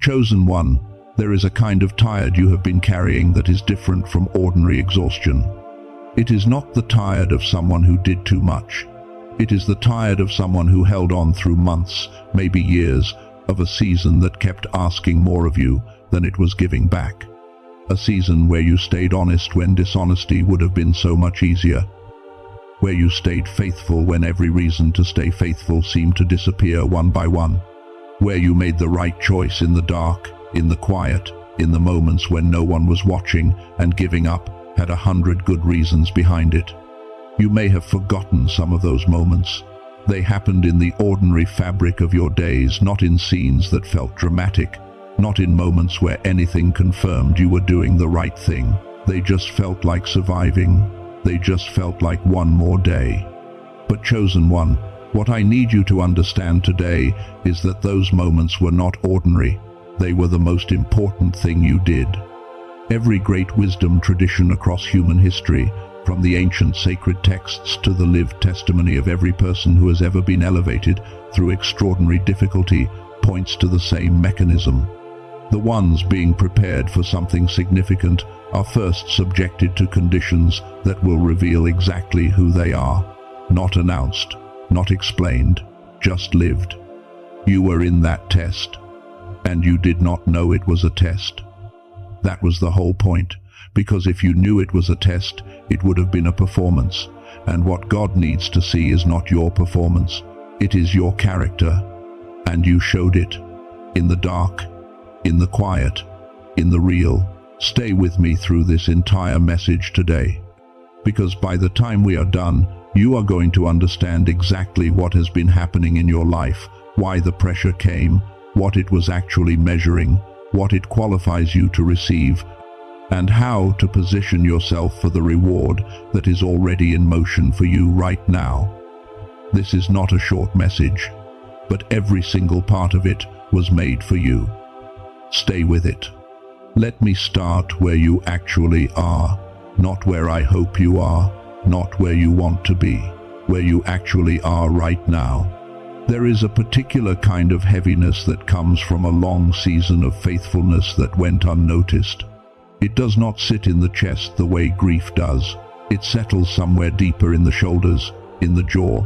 Chosen one, there is a kind of tired you have been carrying that is different from ordinary exhaustion. It is not the tired of someone who did too much. It is the tired of someone who held on through months, maybe years, of a season that kept asking more of you than it was giving back. A season where you stayed honest when dishonesty would have been so much easier. Where you stayed faithful when every reason to stay faithful seemed to disappear one by one. Where you made the right choice in the dark, in the quiet, in the moments when no one was watching, and giving up had 100 good reasons behind it. You may have forgotten some of those moments. They happened in the ordinary fabric of your days, not in scenes that felt dramatic, not in moments where anything confirmed you were doing the right thing. They just felt like surviving. They just felt like one more day. But chosen one, what I need you to understand today is that those moments were not ordinary. They were the most important thing you did. Every great wisdom tradition across human history, from the ancient sacred texts to the lived testimony of every person who has ever been elevated through extraordinary difficulty, points to the same mechanism. The ones being prepared for something significant are first subjected to conditions that will reveal exactly who they are. Not announced, not explained, just lived. You were in that test, and you did not know it was a test. That was the whole point, because if you knew it was a test, it would have been a performance. And what God needs to see is not your performance, it is your character. And you showed it. In the dark, in the quiet, in the real. Stay with me through this entire message today. Because by the time we are done, you are going to understand exactly what has been happening in your life, why the pressure came, what it was actually measuring, what it qualifies you to receive, and how to position yourself for the reward that is already in motion for you right now. This is not a short message, but every single part of it was made for you. Stay with it. Let me start where you actually are, not where I hope you are, not where you want to be, where you actually are right now. There is a particular kind of heaviness that comes from a long season of faithfulness that went unnoticed. It does not sit in the chest the way grief does. It settles somewhere deeper in the shoulders, in the jaw,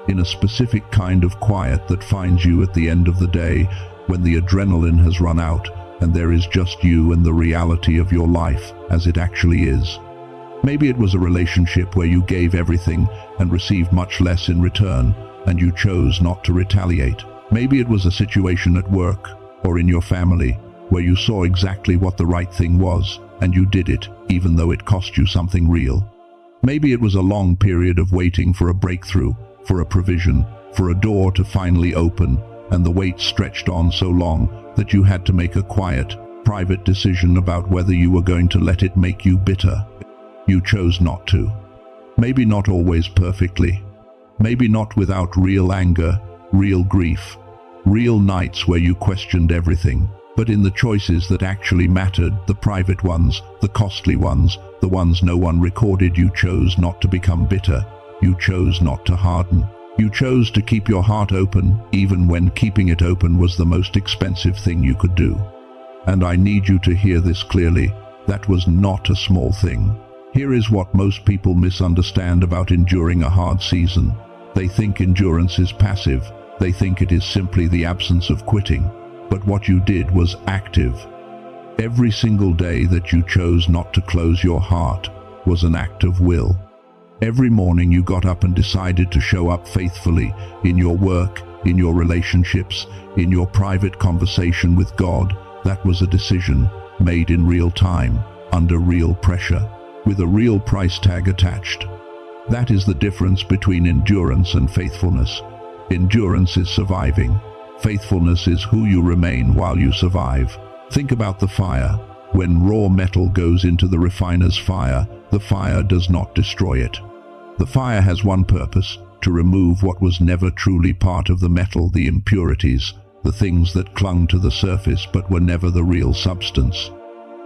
in a specific kind of quiet that finds you at the end of the day when the adrenaline has run out and there is just you and the reality of your life as it actually is. Maybe it was a relationship where you gave everything and received much less in return, and you chose not to retaliate. Maybe it was a situation at work or in your family where you saw exactly what the right thing was, and you did it, even though it cost you something real. Maybe it was a long period of waiting for a breakthrough, for a provision, for a door to finally open, and the wait stretched on so long that you had to make a quiet, private decision about whether you were going to let it make you bitter. You chose not to. Maybe not always perfectly. Maybe not without real anger, real grief, real nights where you questioned everything. But in the choices that actually mattered, the private ones, the costly ones, the ones no one recorded, you chose not to become bitter. You chose not to harden. You chose to keep your heart open, even when keeping it open was the most expensive thing you could do. And I need you to hear this clearly. That was not a small thing. Here is what most people misunderstand about enduring a hard season. They think endurance is passive. They think it is simply the absence of quitting. But what you did was active. Every single day that you chose not to close your heart was an act of will. Every morning you got up and decided to show up faithfully in your work, in your relationships, in your private conversation with God. That was a decision made in real time, under real pressure, with a real price tag attached. That is the difference between endurance and faithfulness. Endurance is surviving. Faithfulness is who you remain while you survive. Think about the fire. When raw metal goes into the refiner's fire, the fire does not destroy it. The fire has one purpose: to remove what was never truly part of the metal, the impurities, the things that clung to the surface but were never the real substance.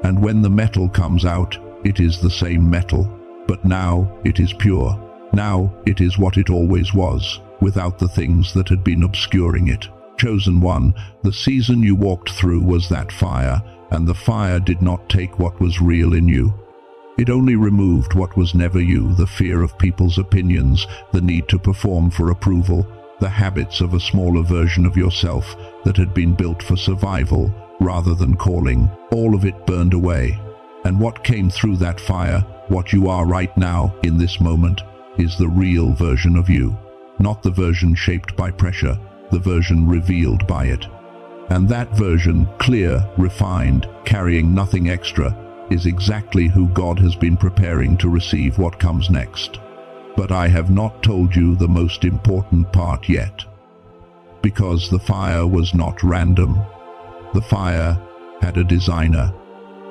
And when the metal comes out, it is the same metal, but now it is pure. Now it is what it always was, without the things that had been obscuring it. Chosen one, the season you walked through was that fire, and the fire did not take what was real in you. It only removed what was never you, the fear of people's opinions, the need to perform for approval, the habits of a smaller version of yourself that had been built for survival rather than calling. All of it burned away. And what came through that fire, what you are right now, in this moment, is the real version of you. Not the version shaped by pressure, the version revealed by it. And that version, clear, refined, carrying nothing extra, is exactly who God has been preparing to receive what comes next. But I have not told you the most important part yet. Because the fire was not random. The fire had a designer.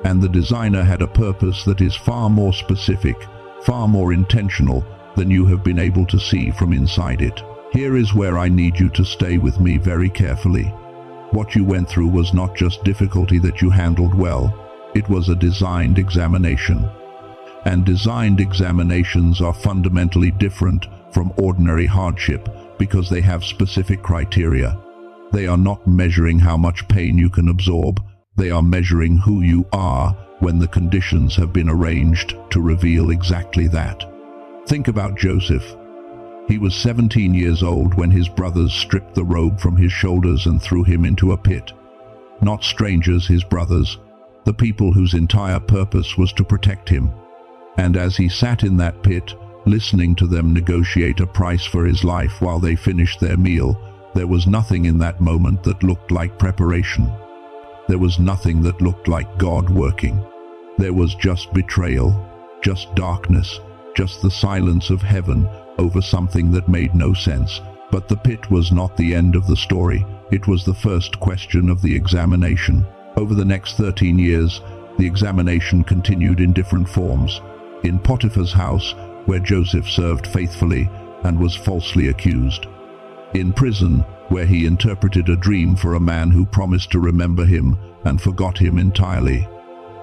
And the designer had a purpose that is far more specific, far more intentional than you have been able to see from inside it. Here is where I need you to stay with me very carefully. What you went through was not just difficulty that you handled well, it was a designed examination. And designed examinations are fundamentally different from ordinary hardship because they have specific criteria. They are not measuring how much pain you can absorb. They are measuring who you are when the conditions have been arranged to reveal exactly that. Think about Joseph. He was 17 years old when his brothers stripped the robe from his shoulders and threw him into a pit. Not strangers, his brothers, the people whose entire purpose was to protect him. And as he sat in that pit, listening to them negotiate a price for his life while they finished their meal, there was nothing in that moment that looked like preparation. There was nothing that looked like God working. There was just betrayal, just darkness, just the silence of heaven over something that made no sense. But the pit was not the end of the story. It was the first question of the examination. Over the next 13 years, the examination continued in different forms. In Potiphar's house, where Joseph served faithfully and was falsely accused. In prison, where he interpreted a dream for a man who promised to remember him and forgot him entirely.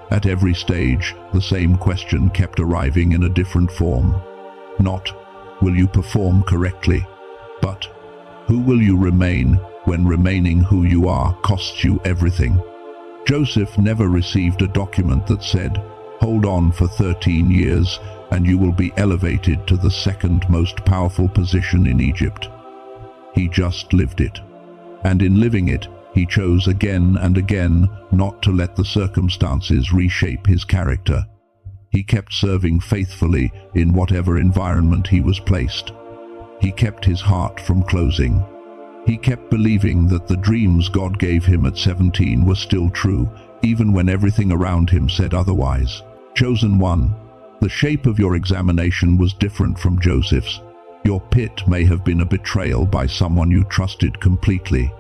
At every stage, the same question kept arriving in a different form. Not, will you perform correctly? But, who will you remain when remaining who you are costs you everything? Joseph never received a document that said, hold on for 13 years and you will be elevated to the second most powerful position in Egypt. He just lived it. And in living it, he chose again and again not to let the circumstances reshape his character. He kept serving faithfully in whatever environment he was placed. He kept his heart from closing. He kept believing that the dreams God gave him at 17 were still true, even when everything around him said otherwise. Chosen one, the shape of your examination was different from Joseph's. Your pit may have been a betrayal by someone you trusted completely.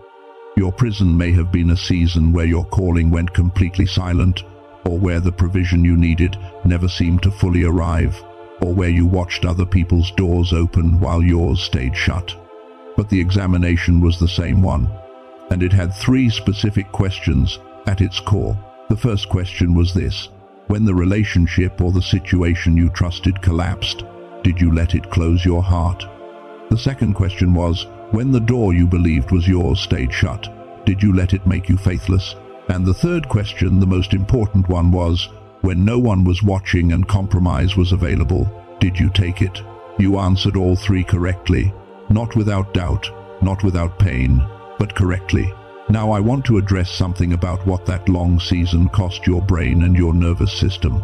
Your prison may have been a season where your calling went completely silent, or where the provision you needed never seemed to fully arrive, or where you watched other people's doors open while yours stayed shut. But the examination was the same one, and it had 3 specific questions at its core. The first question was this: when the relationship or the situation you trusted collapsed, did you let it close your heart? The second question was, when the door you believed was yours stayed shut, did you let it make you faithless? And the third question, the most important one, was, when no one was watching and compromise was available, did you take it? You answered all 3 correctly, not without doubt, not without pain, but correctly. Now I want to address something about what that long season cost your brain and your nervous system.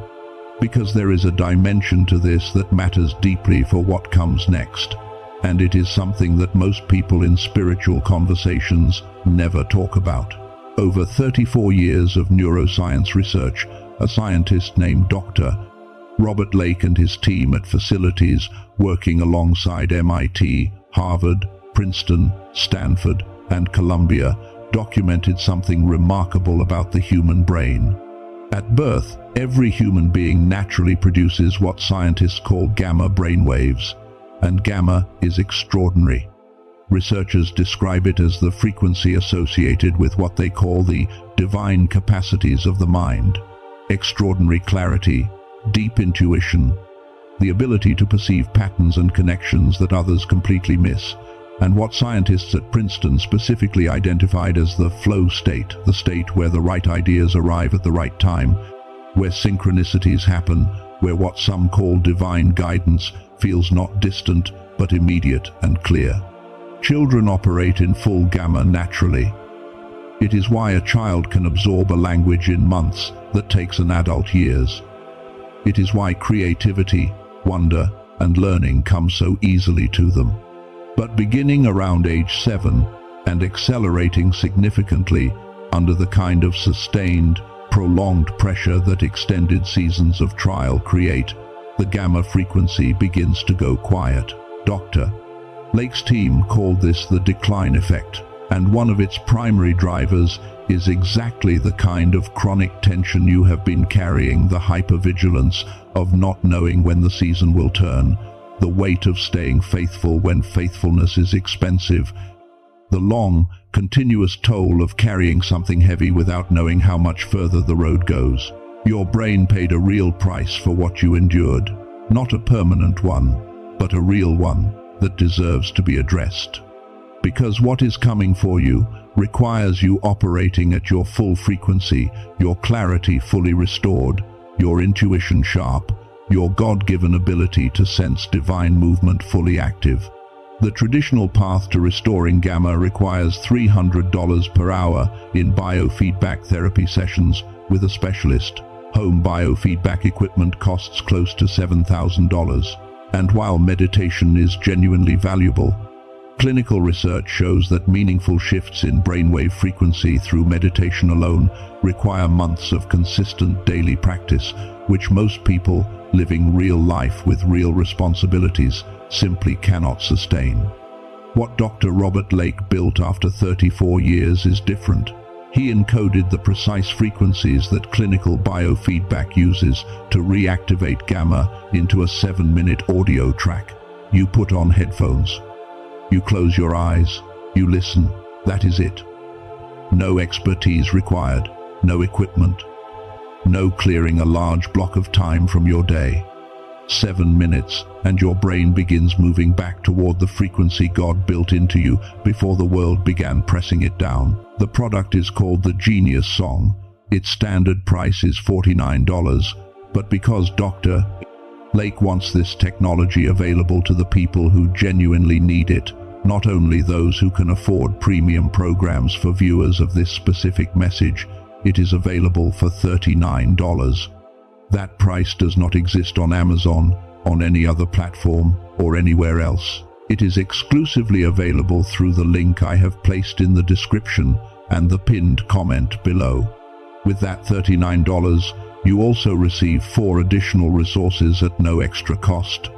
Because there is a dimension to this that matters deeply for what comes next. And it is something that most people in spiritual conversations never talk about. Over 34 years of neuroscience research, a scientist named Dr. Robert Lake and his team at facilities working alongside MIT, Harvard, Princeton, Stanford, and Columbia documented something remarkable about the human brain. At birth, every human being naturally produces what scientists call gamma brainwaves, and gamma is extraordinary. Researchers describe it as the frequency associated with what they call the divine capacities of the mind. Extraordinary clarity, deep intuition, the ability to perceive patterns and connections that others completely miss, and what scientists at Princeton specifically identified as the flow state, the state where the right ideas arrive at the right time, where synchronicities happen, where what some call divine guidance feels not distant but immediate and clear. Children operate in full gamma naturally. It is why a child can absorb a language in months that takes an adult years. It is why creativity, wonder, and learning come so easily to them. But beginning around age 7 and accelerating significantly under the kind of sustained, prolonged pressure that extended seasons of trial create, the gamma frequency begins to go quiet. Dr. Lake's team called this the decline effect, and one of its primary drivers is exactly the kind of chronic tension you have been carrying, the hypervigilance of not knowing when the season will turn, the weight of staying faithful when faithfulness is expensive, the long, continuous toll of carrying something heavy without knowing how much further the road goes. Your brain paid a real price for what you endured, not a permanent one, but a real one that deserves to be addressed. Because what is coming for you requires you operating at your full frequency, your clarity fully restored, your intuition sharp, your God-given ability to sense divine movement fully active. The traditional path to restoring gamma requires $300 per hour in biofeedback therapy sessions with a specialist. Home biofeedback equipment costs close to $7,000. And while meditation is genuinely valuable, clinical research shows that meaningful shifts in brainwave frequency through meditation alone require months of consistent daily practice, which most people living real life with real responsibilities simply cannot sustain. What Dr. Robert Lake built after 34 years is different. He encoded the precise frequencies that clinical biofeedback uses to reactivate gamma into a 7-minute audio track. You put on headphones. You close your eyes. You listen. That is it. No expertise required. No equipment. No clearing a large block of time from your day. 7 minutes, and your brain begins moving back toward the frequency God built into you before the world began pressing it down. The product is called the Genius Song. Its standard price is $49, but because Dr. Lake wants this technology available to the people who genuinely need it, not only those who can afford premium programs for viewers of this specific message, it is available for $39. That price does not exist on Amazon, on any other platform, or anywhere else. It is exclusively available through the link I have placed in the description and the pinned comment below. With that $39, you also receive 4 additional resources at no extra cost.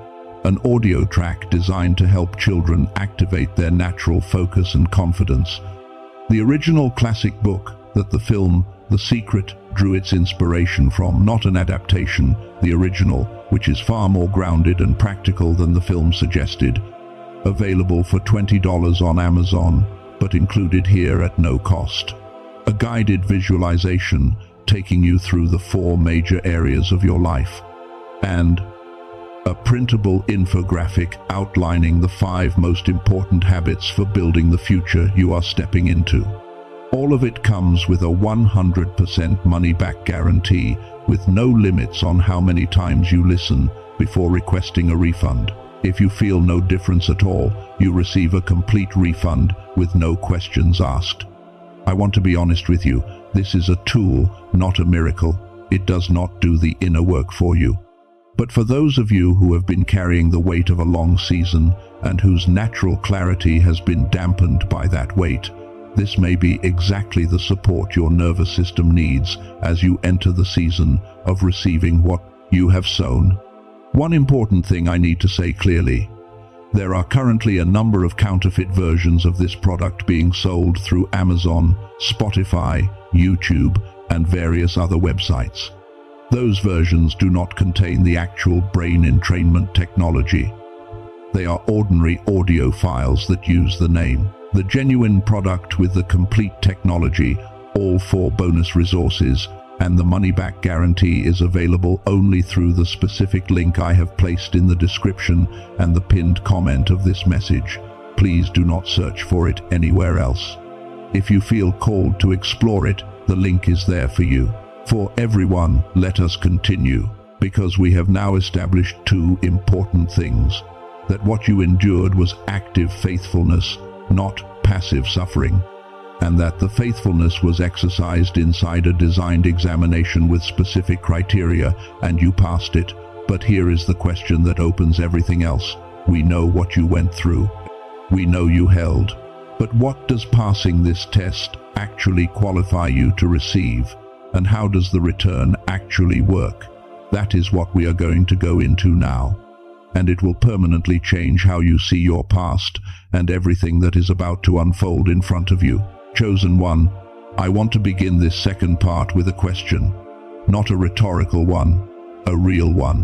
An audio track designed to help children activate their natural focus and confidence. The original classic book that the film The Secret drew its inspiration from, not an adaptation, the original, which is far more grounded and practical than the film suggested. Available for $20 on Amazon, but included here at no cost. A guided visualization taking you through the 4 major areas of your life. And a printable infographic outlining the 5 most important habits for building the future you are stepping into. All of it comes with a 100% money-back guarantee, with no limits on how many times you listen before requesting a refund. If you feel no difference at all, you receive a complete refund with no questions asked. I want to be honest with you, this is a tool, not a miracle. It does not do the inner work for you. But for those of you who have been carrying the weight of a long season and whose natural clarity has been dampened by that weight, this may be exactly the support your nervous system needs as you enter the season of receiving what you have sown. One important thing I need to say clearly. There are currently a number of counterfeit versions of this product being sold through Amazon, Spotify, YouTube, and various other websites. Those versions do not contain the actual brain entrainment technology. They are ordinary audio files that use the name. The genuine product with the complete technology, all 4 bonus resources, and the money-back guarantee is available only through the specific link I have placed in the description and the pinned comment of this message. please do not search for it anywhere else. If you feel called to explore it, the link is there for you. For everyone, let us continue, because we have now established two important things: that what you endured was active faithfulness, not passive suffering, and that the faithfulness was exercised inside a designed examination with specific criteria, and you passed it. But here is the question that opens everything else. We know what you went through. We know you held. But what does passing this test actually qualify you to receive? And how does the return actually work? That is what we are going to go into now. And it will permanently change how you see your past and everything that is about to unfold in front of you. Chosen one, I want to begin this second part with a question. Not a rhetorical one, a real one.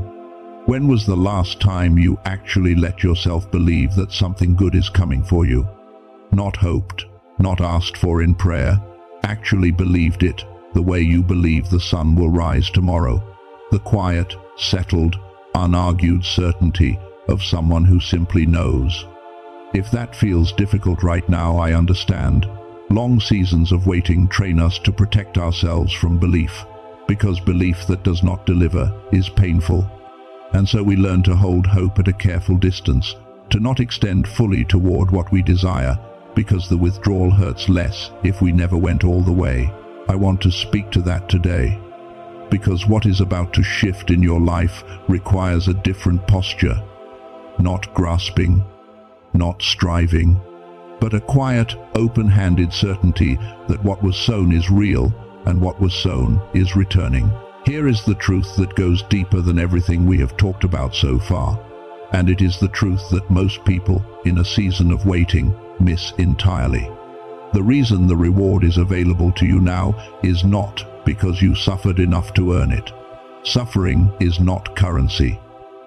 When was the last time you actually let yourself believe that something good is coming for you? Not hoped, not asked for in prayer, actually believed it, the way you believe the sun will rise tomorrow. The quiet, settled, unargued certainty of someone who simply knows. If that feels difficult right now, I understand. Long seasons of waiting train us to protect ourselves from belief, because belief that does not deliver is painful. And so we learn to hold hope at a careful distance, to not extend fully toward what we desire, because the withdrawal hurts less if we never went all the way. I want to speak to that today, because what is about to shift in your life requires a different posture. Not grasping, not striving, but a quiet, open-handed certainty that what was sown is real and what was sown is returning. Here is the truth that goes deeper than everything we have talked about so far, and it is the truth that most people in a season of waiting miss entirely. The reason the reward is available to you now is not because you suffered enough to earn it. Suffering is not currency.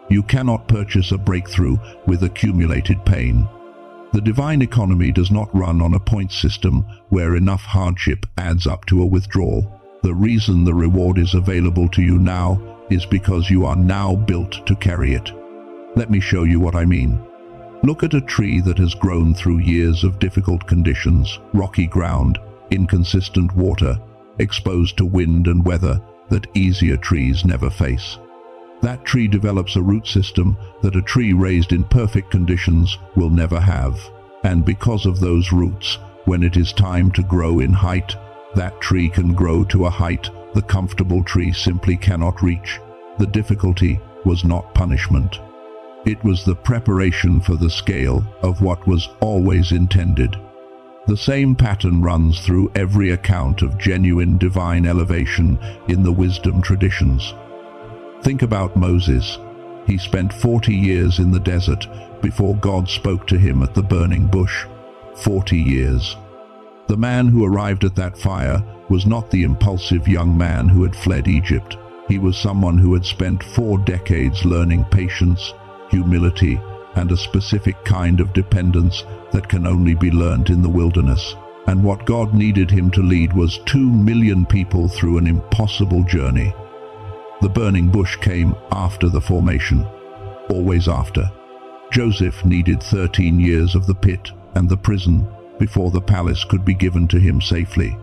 You cannot purchase a breakthrough with accumulated pain. The divine economy does not run on a point system where enough hardship adds up to a withdrawal. The reason the reward is available to you now is because you are now built to carry it. Let me show you what I mean. Look at a tree that has grown through years of difficult conditions, rocky ground, inconsistent water, exposed to wind and weather that easier trees never face. That tree develops a root system that a tree raised in perfect conditions will never have. And because of those roots, when it is time to grow in height, that tree can grow to a height the comfortable tree simply cannot reach. The difficulty was not punishment. It was the preparation for the scale of what was always intended. The same pattern runs through every account of genuine divine elevation in the wisdom traditions. Think about Moses. He spent 40 years in the desert before God spoke to him at the burning bush. 40 years. The man who arrived at that fire was not the impulsive young man who had fled Egypt. He was someone who had spent 4 decades learning patience, humility, and a specific kind of dependence that can only be learned in the wilderness. And what God needed him to lead was 2 million people through an impossible journey. The burning bush came after the formation, always after. Joseph needed 13 years of the pit and the prison before the palace could be given to him safely.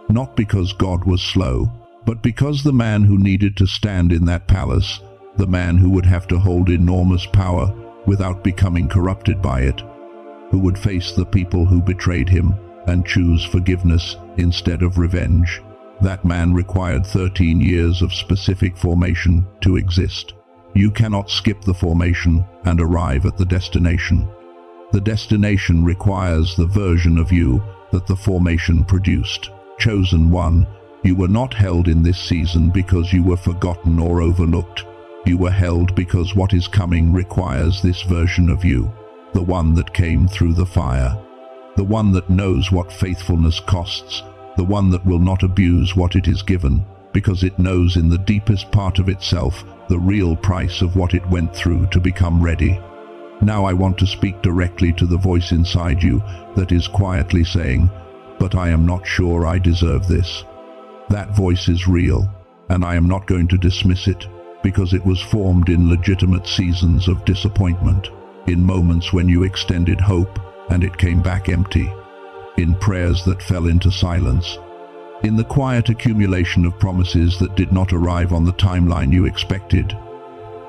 Not because God was slow, but because the man who needed to stand in that palace, the man who would have to hold enormous power without becoming corrupted by it, who would face the people who betrayed him and choose forgiveness instead of revenge, that man required 13 years of specific formation to exist. You cannot skip the formation and arrive at the destination. The destination requires the version of you that the formation produced. Chosen one, you were not held in this season because you were forgotten or overlooked. You were held because what is coming requires this version of you, the one that came through the fire, the one that knows what faithfulness costs, the one that will not abuse what it is given, because it knows in the deepest part of itself the real price of what it went through to become ready. Now I want to speak directly to the voice inside you that is quietly saying, "But I am not sure I deserve this." That voice is real, and I am not going to dismiss it, because it was formed in legitimate seasons of disappointment. in moments when you extended hope and it came back empty, in prayers that fell into silence, in the quiet accumulation of promises that did not arrive on the timeline you expected.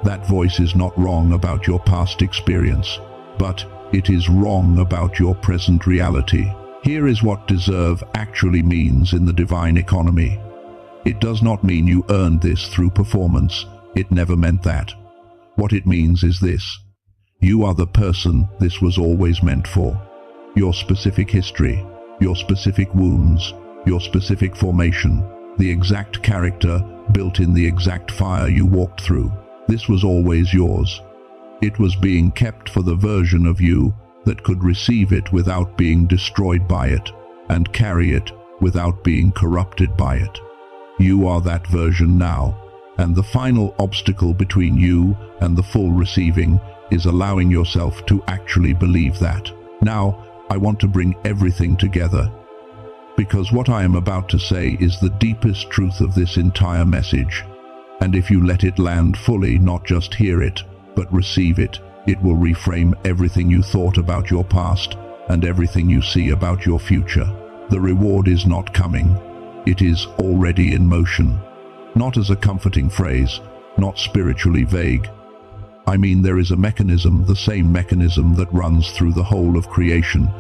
That voice is not wrong about your past experience, but it is wrong about your present reality. Here is what deserve actually means in the divine economy. It does not mean you earned this through performance. It never meant that. What it means is this: you are the person this was always meant for. Your specific history, your specific wounds, your specific formation, the exact character built in the exact fire you walked through. This was always yours. It was being kept for the version of you that could receive it without being destroyed by it, and carry it without being corrupted by it. You are that version now, and the final obstacle between you and the full receiving is allowing yourself to actually believe that. Now, I want to bring everything together, because what I am about to say is the deepest truth of this entire message. And if you let it land fully, not just hear it, but receive it, it will reframe everything you thought about your past and everything you see about your future. The reward is not coming. It is already in motion. Not as a comforting phrase, not spiritually vague. I mean, there is a mechanism, the same mechanism that runs through the whole of creation,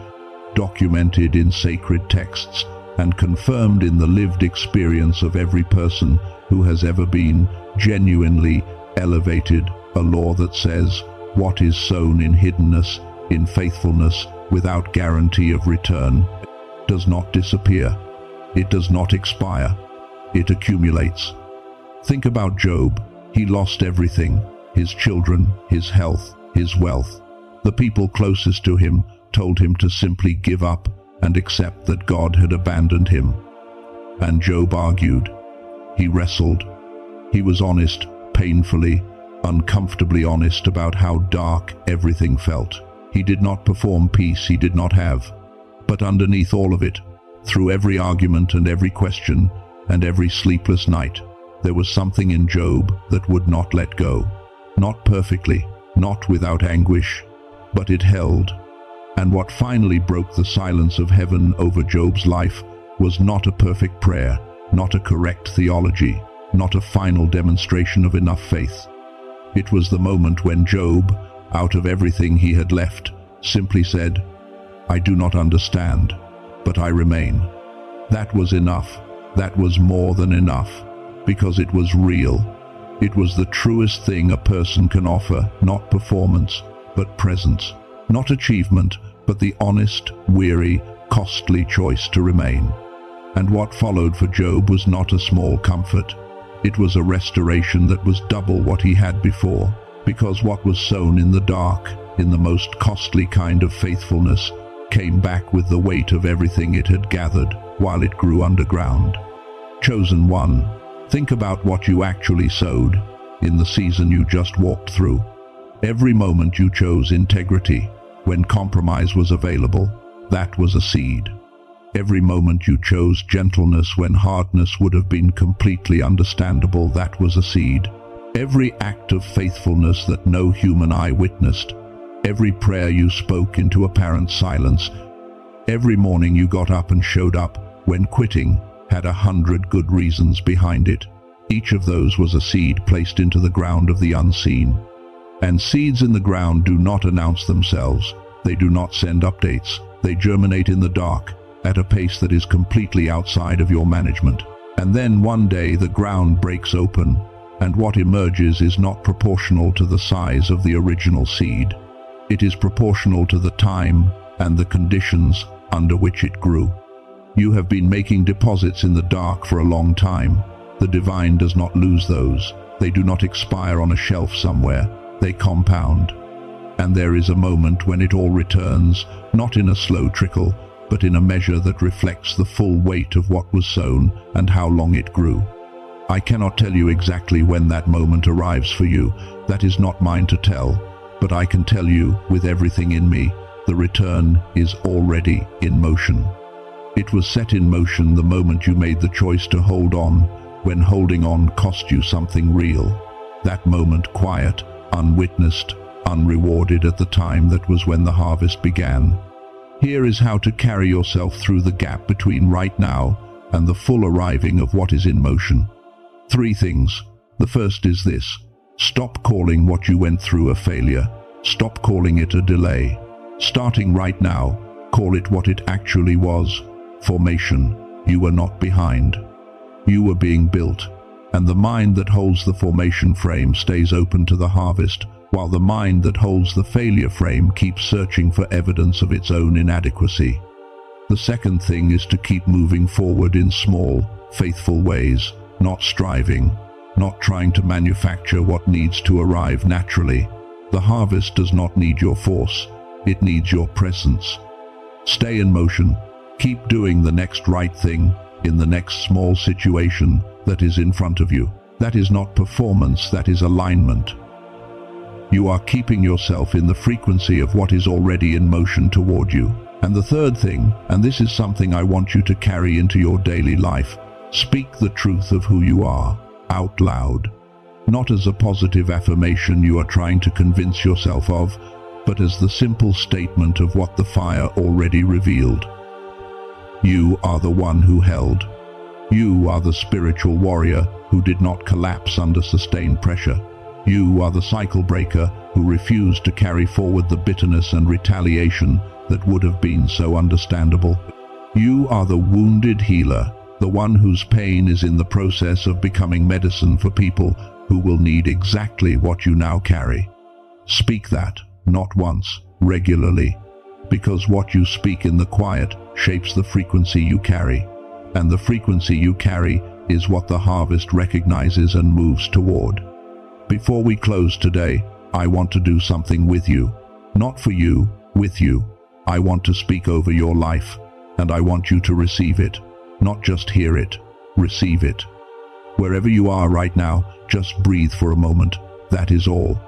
documented in sacred texts and confirmed in the lived experience of every person who has ever been genuinely elevated, a law that says, what is sown in hiddenness, in faithfulness, without guarantee of return, does not disappear. It does not expire. It accumulates. Think about Job. He lost everything: his children, his health, his wealth. The people closest to him told him to simply give up and accept that God had abandoned him. And Job argued. He wrestled. He was honest, painfully, uncomfortably honest about how dark everything felt. He did not perform peace he did not have. But underneath all of it, through every argument and every question and every sleepless night, there was something in Job that would not let go. Not perfectly, not without anguish, but it held. And what finally broke the silence of heaven over Job's life was not a perfect prayer, not a correct theology, not a final demonstration of enough faith. It was the moment when Job, out of everything he had left, simply said, "I do not understand, but I remain." That was enough. That was more than enough, because it was real. It was the truest thing a person can offer, not performance, but presence. Not achievement, but the honest, weary, costly choice to remain. And what followed for Job was not a small comfort. It was a restoration that was double what he had before, because what was sown in the dark, in the most costly kind of faithfulness, came back with the weight of everything it had gathered while it grew underground. Chosen one, think about what you actually sowed in the season you just walked through. Every moment you chose integrity, when compromise was available, that was a seed. Every moment you chose gentleness when hardness would have been completely understandable, that was a seed. Every act of faithfulness that no human eye witnessed, every prayer you spoke into apparent silence, every morning you got up and showed up when quitting had 100 good reasons behind it. Each of those was a seed placed into the ground of the unseen. And seeds in the ground do not announce themselves. They do not send updates. They germinate in the dark, at a pace that is completely outside of your management. And then one day the ground breaks open, and what emerges is not proportional to the size of the original seed. It is proportional to the time and the conditions under which it grew. You have been making deposits in the dark for a long time. The divine does not lose those. They do not expire on a shelf somewhere. They compound. And there is a moment when it all returns, not in a slow trickle, but in a measure that reflects the full weight of what was sown and how long it grew. I cannot tell you exactly when that moment arrives for you. That is not mine to tell. But I can tell you, with everything in me, the return is already in motion. It was set in motion the moment you made the choice to hold on, when holding on cost you something real. That moment, quiet, unwitnessed, unrewarded at the time that was when the harvest began. Here is how to carry yourself through the gap between right now and the full arriving of what is in motion. 3 things. The first is this: stop calling what you went through a failure. Stop calling it a delay. Starting right now, call it what it actually was. Formation. You were not behind. You were being built. And the mind that holds the formation frame stays open to the harvest, while the mind that holds the failure frame keeps searching for evidence of its own inadequacy. The second thing is to keep moving forward in small, faithful ways, not striving, not trying to manufacture what needs to arrive naturally. The harvest does not need your force, it needs your presence. Stay in motion. Keep doing the next right thing in the next small situation that is in front of you. That is not performance, that is alignment. You are keeping yourself in the frequency of what is already in motion toward you. And the third thing, and this is something I want you to carry into your daily life, speak the truth of who you are, out loud. Not as a positive affirmation you are trying to convince yourself of, but as the simple statement of what the fire already revealed. You are the one who held. You are the spiritual warrior who did not collapse under sustained pressure. You are the cycle breaker who refused to carry forward the bitterness and retaliation that would have been so understandable. You are the wounded healer, the one whose pain is in the process of becoming medicine for people who will need exactly what you now carry. Speak that, not once, regularly, because what you speak in the quiet shapes the frequency you carry, and the frequency you carry is what the harvest recognizes and moves toward. Before we close today, I want to do something with you. Not for you, with you. I want to speak over your life, and I want you to receive it. Not just hear it, receive it. Wherever you are right now, just breathe for a moment. That is all.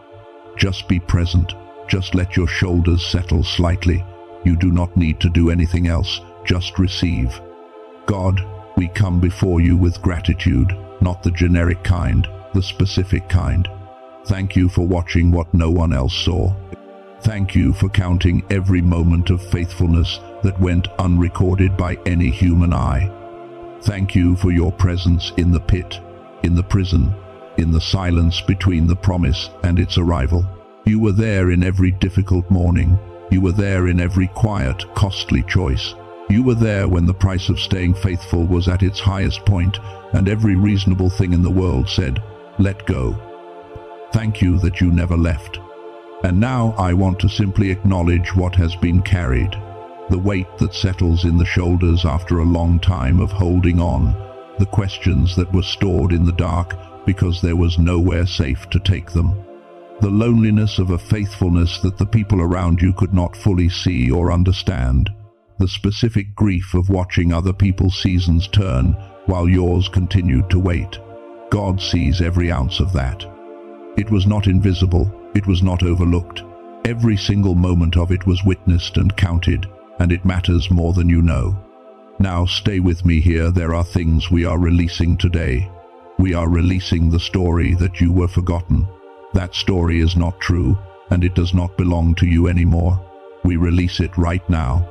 Just be present. Just let your shoulders settle slightly. You do not need to do anything else. Just receive. God, we come before you with gratitude, not the generic kind, the specific kind. Thank you for watching what no one else saw. Thank you for counting every moment of faithfulness that went unrecorded by any human eye. Thank you for your presence in the pit, in the prison, in the silence between the promise and its arrival. You were there in every difficult morning. You were there in every quiet, costly choice. You were there when the price of staying faithful was at its highest point, and every reasonable thing in the world said, "Let go." Thank you that you never left. And now I want to simply acknowledge what has been carried, the weight that settles in the shoulders after a long time of holding on, the questions that were stored in the dark because there was nowhere safe to take them, the loneliness of a faithfulness that the people around you could not fully see or understand, the specific grief of watching other people's seasons turn while yours continued to wait. God sees every ounce of that. It was not invisible, it was not overlooked. Every single moment of it was witnessed and counted, and it matters more than you know. Now stay with me here. There are things we are releasing today. We are releasing the story that you were forgotten. That story is not true, and it does not belong to you anymore. We release it right now.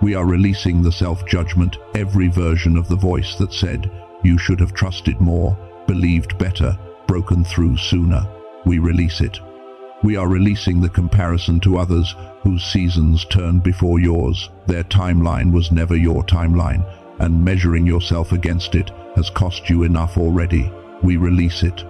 We are releasing the self-judgment, every version of the voice that said, "You should have trusted more, believed better, broken through sooner." We release it. We are releasing the comparison to others whose seasons turned before yours. Their timeline was never your timeline, and measuring yourself against it has cost you enough already. We release it.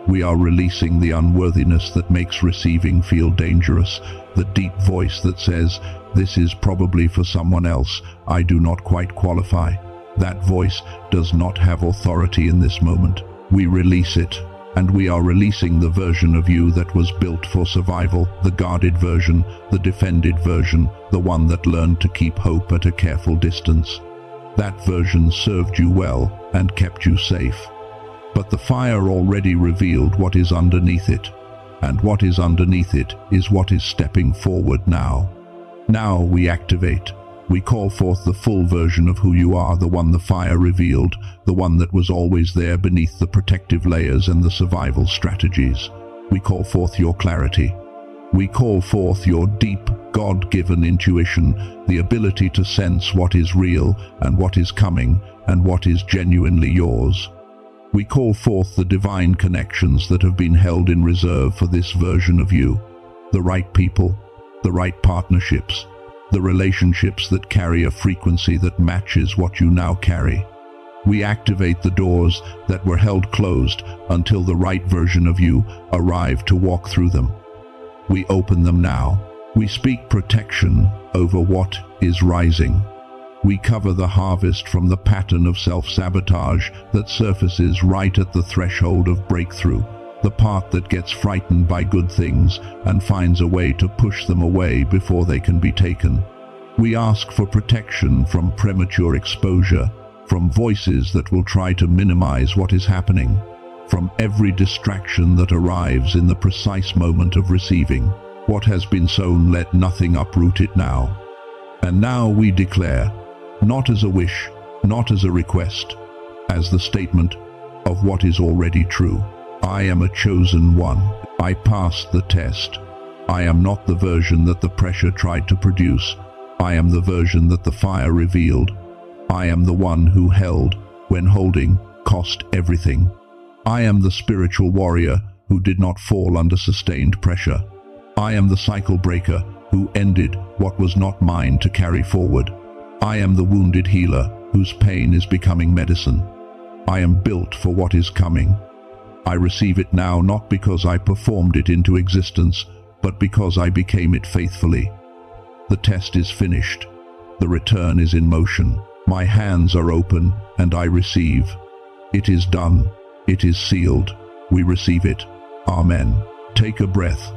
We are releasing the unworthiness that makes receiving feel dangerous, the deep voice that says, "This is probably for someone else, I do not quite qualify." That voice does not have authority in this moment. We release it. And we are releasing the version of you that was built for survival, the guarded version, the defended version, the one that learned to keep hope at a careful distance. That version served you well and kept you safe. But the fire already revealed what is underneath it, and what is underneath it is what is stepping forward now. Now we activate. We call forth the full version of who you are, the one the fire revealed, the one that was always there beneath the protective layers and the survival strategies. We call forth your clarity. We call forth your deep, God-given intuition, the ability to sense what is real and what is coming and what is genuinely yours. We call forth the divine connections that have been held in reserve for this version of you. The right people, the right partnerships, the relationships that carry a frequency that matches what you now carry. We activate the doors that were held closed until the right version of you arrived to walk through them. We open them now. We speak protection over what is rising. We cover the harvest from the pattern of self-sabotage that surfaces right at the threshold of breakthrough, the part that gets frightened by good things and finds a way to push them away before they can be taken. We ask for protection from premature exposure, from voices that will try to minimize what is happening, from every distraction that arrives in the precise moment of receiving. What has been sown, let nothing uproot it now. And now we declare, not as a wish, not as a request, as the statement of what is already true. I am a chosen one. I passed the test. I am not the version that the pressure tried to produce. I am the version that the fire revealed. I am the one who held, when holding, cost everything. I am the spiritual warrior who did not fall under sustained pressure. I am the cycle breaker who ended what was not mine to carry forward. I am the wounded healer whose pain is becoming medicine. I am built for what is coming. I receive it now not because I performed it into existence, but because I became it faithfully. The test is finished. The return is in motion. My hands are open and I receive. It is done. It is sealed. We receive it. Amen. Take a breath.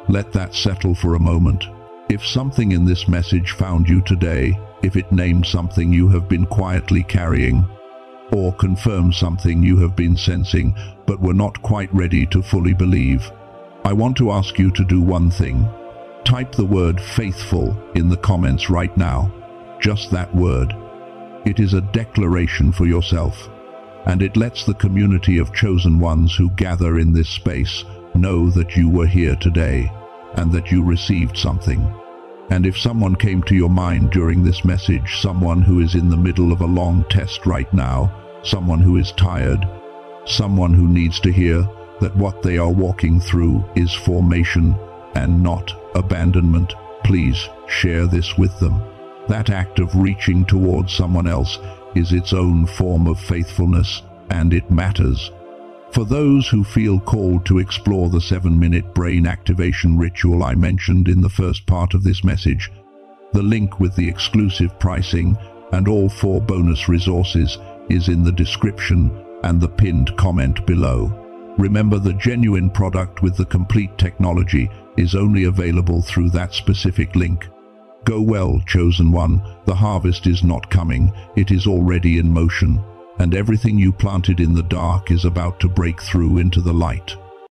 Let that settle for a moment. If something in this message found you today, if it named something you have been quietly carrying, or confirmed something you have been sensing but were not quite ready to fully believe, I want to ask you to do one thing. Type the word faithful in the comments right now. Just that word. It is a declaration for yourself, and it lets the community of chosen ones who gather in this space know that you were here today and that you received something. And if someone came to your mind during this message, someone who is in the middle of a long test right now, someone who is tired, someone who needs to hear that what they are walking through is formation and not abandonment, please share this with them. That act of reaching towards someone else is its own form of faithfulness, and it matters. For those who feel called to explore the 7-minute brain activation ritual I mentioned in the first part of this message, the link with the exclusive pricing and all 4 bonus resources is in the description and the pinned comment below. Remember, the genuine product with the complete technology is only available through that specific link. Go well, chosen one. The harvest is not coming, it is already in motion, and everything you planted in the dark is about to break through into the light.